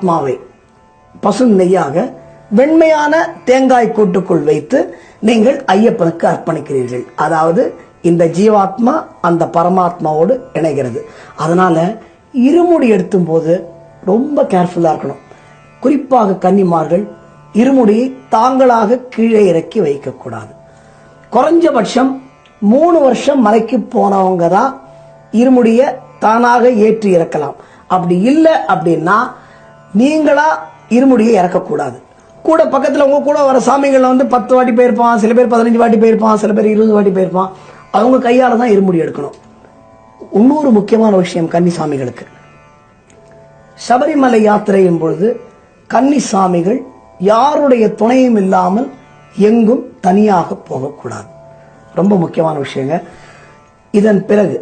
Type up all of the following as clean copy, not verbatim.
ஆத்மாவை பசு நெய்யாக வெண்மையான தேங்காய் கூட்டுக்குள் வைத்து நீங்கள் ஐயப்பனுக்கு அர்ப்பணிக்கிறீர்கள். அதாவது இந்த ஜீவாத்மா அந்த பரமாத்மாவோடு இணைகிறது. அதனால இருமுடி எடுத்தும் போது ரொம்ப கேர்ஃபுல்லா இருக்கணும். குறிப்பாக கன்னிமார்கள் இருமுடியை தாங்களாக கீழே இறக்கி வைக்கக்கூடாது. குறைஞ்சபட்சம் 3 வருஷம் மலைக்கு போனவங்க தான் இருமுடிய தானாக ஏற்றி இறக்கலாம். அப்படி இல்லை அப்படின்னா நீங்களா இருமுடியை இறக்கக்கூடாது. கூட பக்கத்தில் உங்க கூட வர சாமிகள் 10 வாட்டி போயிருப்பான், சில பேர் 15 வாட்டி போயிருப்பான், சில பேர் 20 வாட்டி போயிருப்பான். அவங்க கையால தான் இருமுடி எடுக்கணும். இன்னொரு முக்கியமான விஷயம் கன்னிசாமிகளுக்கு, சபரிமலை யாத்திரையின் பொழுது கன்னிசாமிகள் யாருடைய துணையும் இல்லாமல் எங்கும் தனியாக போகக்கூடாது. ரொம்ப முக்கியமான விஷயங்க. இதன் பிறகு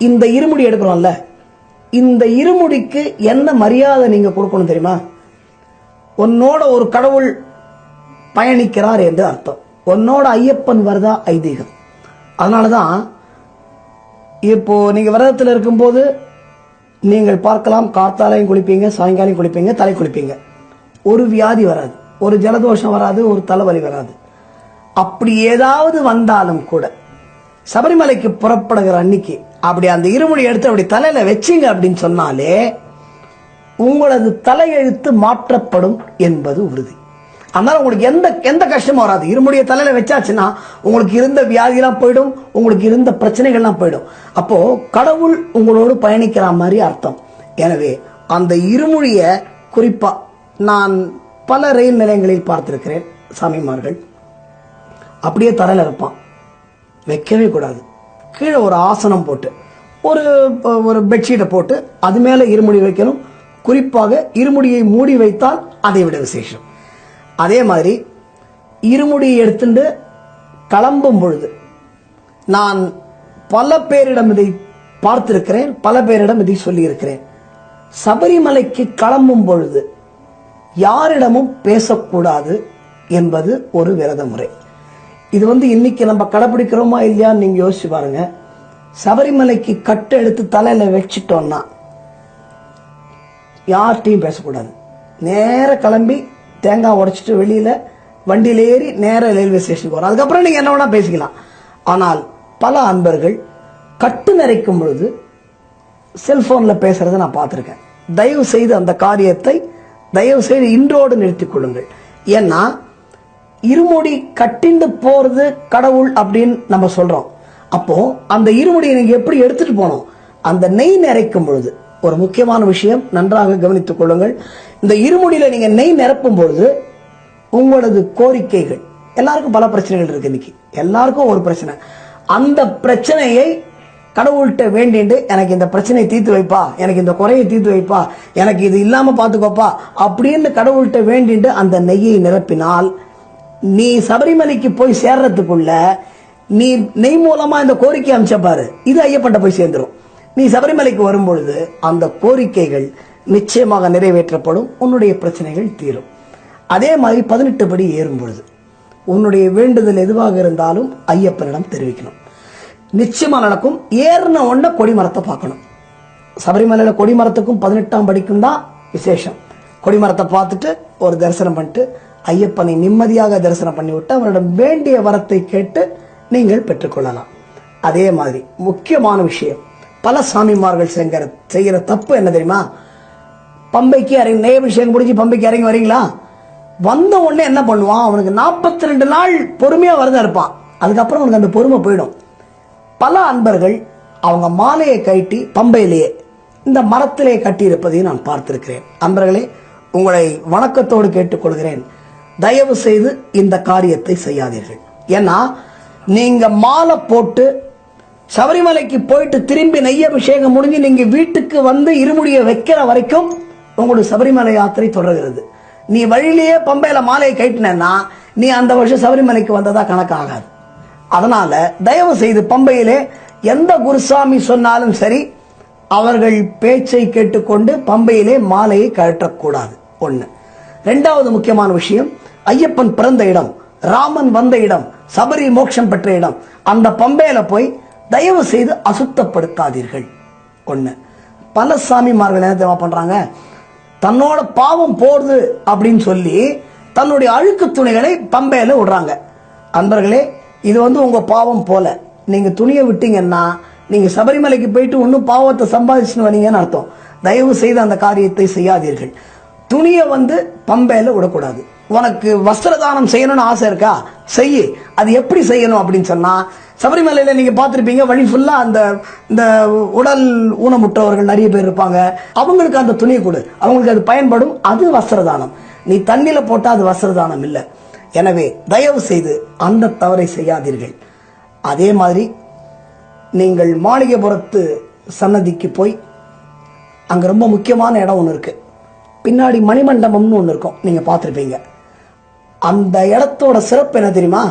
இந்த இருமுடி எடுக்கிறோம்ல, இந்த இருமுடிக்கு என்ன மரியாதை நீங்க கொடுக்கணும் தெரியுமா? உன்னோட ஒரு கடவுள் பயணிக்கிறார் என்று அர்த்தம். உன்னோட ஐயப்பன் வரதா ஐதீகம். அதனாலதான் இப்போ நீங்க விரதத்தில் இருக்கும்போது நீங்கள் பார்க்கலாம், காத்தாலையும் குளிப்பீங்க, சாயங்காலம் குளிப்பீங்க, தலை குளிப்பீங்க. ஒரு வியாதி வராது, ஒரு ஜலதோஷம் வராது, ஒரு தலைவலி வராது. அப்படி ஏதாவது வந்தாலும் கூட சபரிமலைக்கு புறப்படுகிற அன்னைக்கு அப்படி அந்த இருமுடி எடுத்து அப்படி தலையில வச்சிங்க அப்படின்னு சொன்னாலே உங்களது தலையெழுத்து மாற்றப்படும் என்பது உறுதி. அதனால உங்களுக்கு எந்த கஷ்டமும் வராது. இருமுடிய தலையில வச்சாச்சுன்னா உங்களுக்கு இருந்த வியாதியெல்லாம் போயிடும், உங்களுக்கு இருந்த பிரச்சனைகள்லாம் போயிடும். அப்போ கடவுள் உங்களோடு பயணிக்கிற மாதிரி அர்த்தம். எனவே அந்த இருமுடிய குறிப்பா நான் பல ரயில் நிலையங்களில் பார்த்திருக்கிறேன். சாமிமார்கள் அப்படியே தரையில இருப்பான், வைக்கவே கூடாது. கீழே ஒரு ஆசனம் போட்டு ஒரு பெட்ஷீட்டை போட்டு அது மேல இருமுடி வைக்கணும். குறிப்பாக இருமுடியை மூடி வைத்தால் அதை விட விசேஷம். அதே மாதிரி இருமுடியை எடுத்துட்டு கிளம்பும் பொழுது நான் பல பேரிடம் இதை பார்த்திருக்கிறேன், பல பேரிடம் இதை சொல்லியிருக்கிறேன். சபரிமலைக்கு கிளம்பும் பொழுது யாரிடமும் பேசக்கூடாது என்பது ஒரு விரத முறை. இது இன்னைக்கு நம்ம கடைபிடிக்கிறோமா இல்லையான்னு நீங்க யோசிச்சு பாருங்க. சபரிமலைக்கு கட்டு எடுத்து தலையில வச்சிட்டோம்னா யார்கிட்டையும் பேசக்கூடாது. நேர கிளம்பி தேங்காய் உடைச்சிட்டு வெளியில வண்டியில ஏறி நேர ரயில்வே ஸ்டேஷனுக்கு வரும். அதுக்கப்புறம் நீங்க என்ன வேணா பேசிக்கலாம். ஆனால் பல அன்பர்கள் கட்டு நிறைக்கும் பொழுது செல்போன்ல பேசுறதை நான் பார்த்திருக்கேன். தயவு செய்து அந்த காரியத்தை தயவு செய்து இன்றோடு நிறுத்திக் கொள்ளுங்கள். ஏன்னா இருமுடி கட்டிண்டு போறது கடவுள் அப்படின்னு நம்ம சொல்றோம். அப்போ அந்த இருமுடியை நீங்க எப்படி எடுத்துட்டு போனோம்? அந்த நெய் நிறைக்கும் பொழுது ஒரு முக்கியமான விஷயம் நன்றாக கவனித்துக் கொள்ளுங்கள். இந்த இருமுடியில நீங்க நெய் நிரப்பும் பொழுது உங்களது கோரிக்கைகள், எல்லாருக்கும் பல பிரச்சனைகள் இருக்கு. இன்னைக்கு எல்லாருக்கும் ஒரு பிரச்சனை. அந்த பிரச்சனையை கடவுள்கிட்ட வேண்டிட்டு எனக்கு இந்த பிரச்சனையை தீர்த்து வைப்பா, எனக்கு இந்த குறையை தீர்த்து வைப்பா, எனக்கு இது இல்லாம பாத்துக்கோப்பா அப்படின்னு கடவுள்கிட்ட வேண்டிட்டு அந்த நெய்யை நிரப்பினால் நீ சபரிமலைக்கு போய் சேர்றதுக்குள்ள நீ நெய் மூலமா இந்த கோரிக்கை அமைச்சப்பாரு, இது ஐயப்பன்ட்ட போய் சேர்ந்துரும். நீ சபரிமலைக்கு வரும்பொழுது அந்த கோரிக்கைகள் நிச்சயமாக நிறைவேற்றப்படும், உன்னுடைய பிரச்சனைகள் தீரும். அதே மாதிரி 18 படி ஏறும் பொழுது உன்னுடைய வேண்டுதல் எதுவாக இருந்தாலும் ஐயப்பனிடம் தெரிவிக்கணும். நிச்சயமா நடக்கும். ஏறின உடனே கொடிமரத்தை பார்க்கணும். சபரிமலையில கொடிமரத்துக்கும் 18ஆம் படிக்கும் தான் விசேஷம். கொடிமரத்தை பார்த்துட்டு ஒரு தரிசனம் பண்ணிட்டு ஐயப்பனை நிம்மதியாக தரிசனம் பண்ணிவிட்டு அவரிடம் வேண்டிய வரத்தை கேட்டு நீங்கள் பெற்றுக்கொள்ளலாம். அதே மாதிரி முக்கியமான விஷயம், பல சாமிமார்கள் செய்கிற தப்பு என்ன தெரியுமா? பம்பைக்கு இறங்கி நெய்யபிஷேகம் முடிஞ்சு பம்பைக்கு இறங்கி வரீங்களா, வந்த உடனே என்ன பண்ணுவான், அவனுக்கு 42 நாள் பொறுமையா வரதான் இருப்பான். அதுக்கப்புறம் அவனுக்கு அந்த பொறுமை போயிடும். பல அன்பர்கள் அவங்க மாலையை கட்டி பம்பையிலேயே இந்த மரத்திலே கட்டி இருப்பதையும் நான் பார்த்திருக்கிறேன். அன்பர்களே, உங்களை வணக்கத்தோடு கேட்டுக்கொள்கிறேன், தயவு செய்து இந்த காரியத்தை செய்யாதீர்கள். ஏன்னா நீங்க மாலை போட்டு சபரிமலைக்கு போயிட்டு திரும்பி நெய்யபிஷேகம் முடிஞ்சு நீங்க வீட்டுக்கு வந்து இருமுடியை வைக்கிற வரைக்கும் உங்களுடைய சபரிமலை யாத்திரை தொடர்கிறது. நீ வழியிலேயே பம்பையில மாலையை கட்டினா நீ அந்த வருஷம் சபரிமலைக்கு வந்ததா கணக்காகாது. அதனால தயவு செய்து பம்பையிலே எந்த குருசாமி சொன்னாலும் சரி அவர்கள் பேச்சை கேட்டுக்கொண்டு பம்பையிலே மாலையை கழற்றக்கூடாது. ஒண்ணு. ரெண்டாவது முக்கியமான விஷயம், ஐயப்பன் பிறந்த இடம், ராமன் வந்த இடம், சபரி மோட்சம் பெற்ற இடம், அந்த பம்பையில போய் தயவு செய்து அசுத்தப்படுத்தாதீர்கள். ஒண்ணு. பல சாமிமார்கள் என்ன தெரியுமா பண்றாங்க, தன்னோட பாவம் போடுது அப்படின்னு சொல்லி தன்னுடைய அழுக்கு துணிகளை பம்பையில விடுறாங்க. அன்பர்களே, இது உங்க பாவம் போல. நீங்க துணியை விட்டீங்கன்னா நீங்க சபரிமலைக்கு போயிட்டு இன்னும் பாவத்தை சம்பாதிச்சுன்னு வரீங்கன்னு அர்த்தம். தயவு செய்து அந்த காரியத்தை செய்யாதீர்கள். துணியை பம்பையில விடக்கூடாது. உனக்கு வஸ்திரதானம் செய்யணும்னு ஆசை இருக்கா, செய்யு. அது எப்படி செய்யணும் அப்படின்னு சொன்னா, சபரிமலையில நீங்க பார்த்திருப்பீங்க, வழி ஃபுல்லா இந்த உடல் ஊனமுற்றவர்கள் நிறைய பேர் இருப்பாங்க. அவங்களுக்கு அந்த துணியை கொடு, அவங்களுக்கு அது பயன்படும். அது வஸ்திரதானம். நீ தண்ணில போட்டா அது வஸ்திரதானம் இல்லை. எனவே தயவு செய்து அந்த தவறை செய்யாதீர்கள். அதே மாதிரி நீங்கள் மாளிகைபுரத்து சன்னதிக்கு போய் அங்க ரொம்ப முக்கியமான இடம் ஒன்று இருக்கு. பின்னாடி மணிமண்டபம்னு ஒன்று இருக்கும், நீங்க பார்த்திருப்பீங்க. அந்த இடத்தோட சிறப்பு என்ன தெரியுமா?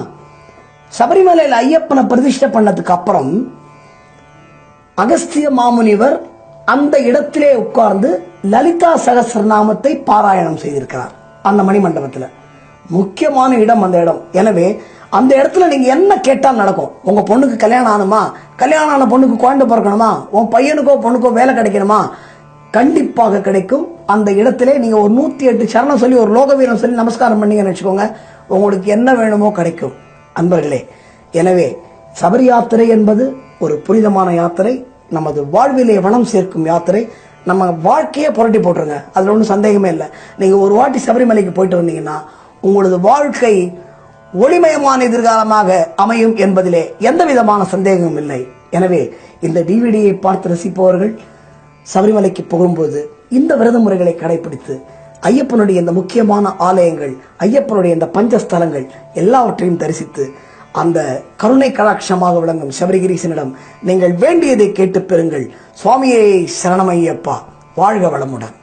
சபரிமலையில் ஐயப்பனை பிரதிஷ்டை பண்ணதுக்கு அப்புறம் அகஸ்திய மாமுனிவர் அந்த இடத்திலே உட்கார்ந்து லலிதா சகஸ்ரநாமத்தை பாராயணம் செய்திருக்கிறார். அந்த மணிமண்டபத்தில் முக்கியமான இடம் அந்த இடம். எனவே அந்த இடத்துல நீங்க என்ன கேட்டால் நடக்கும். உங்க பொண்ணுக்கு கல்யாணம் ஆனுமா, கல்யாணம் ஆன பொண்ணுக்கு குழந்தை பிறக்கணுமா, உன் பையனுக்கோ பொண்ணுக்கோ வேலை கிடைக்கணுமா, கண்டிப்பாக கிடைக்கும். அந்த இடத்திலே நீங்க ஒரு 108 சரணம் சொல்லி ஒரு லோகவீரம் சொல்லி நமஸ்காரம் பண்ணீங்கன்னு வச்சுக்கோங்க, உங்களுக்கு என்ன வேணுமோ கிடைக்கும். அன்பர்களே, எனவே சபரி யாத்திரை என்பது ஒரு புனிதமான யாத்திரை, நமது வாழ்விலே வளம் சேர்க்கும் யாத்திரை. நம்ம வாழ்க்கையே புரட்டி போட்டுருங்க, அதுல ஒன்றும் சந்தேகமே இல்லை. நீங்க ஒரு வாட்டி சபரிமலைக்கு போயிட்டு வந்தீங்கன்னா உங்களது வாழ்க்கை ஒளிமயமான எதிர்காலமாக அமையும் என்பதிலே எந்த விதமான சந்தேகமும் இல்லை. எனவே இந்த டிவிடியை பார்த்து ரசிப்பவர்கள் சபரிமலைக்கு போகும்போது இந்த விரத முறைகளை கடைபிடித்து ஐயப்பனுடைய இந்த முக்கியமான ஆலயங்கள், ஐயப்பனுடைய இந்த பஞ்சஸ்தலங்கள் எல்லாவற்றையும் தரிசித்து அந்த கருணை கடாட்சமாக விளங்கும் சபரிகிரீசனிடம் நீங்கள் வேண்டியதை கேட்டு பெறுங்கள். சுவாமியே சரணமையப்பா. வாழ்க வளமுடன்.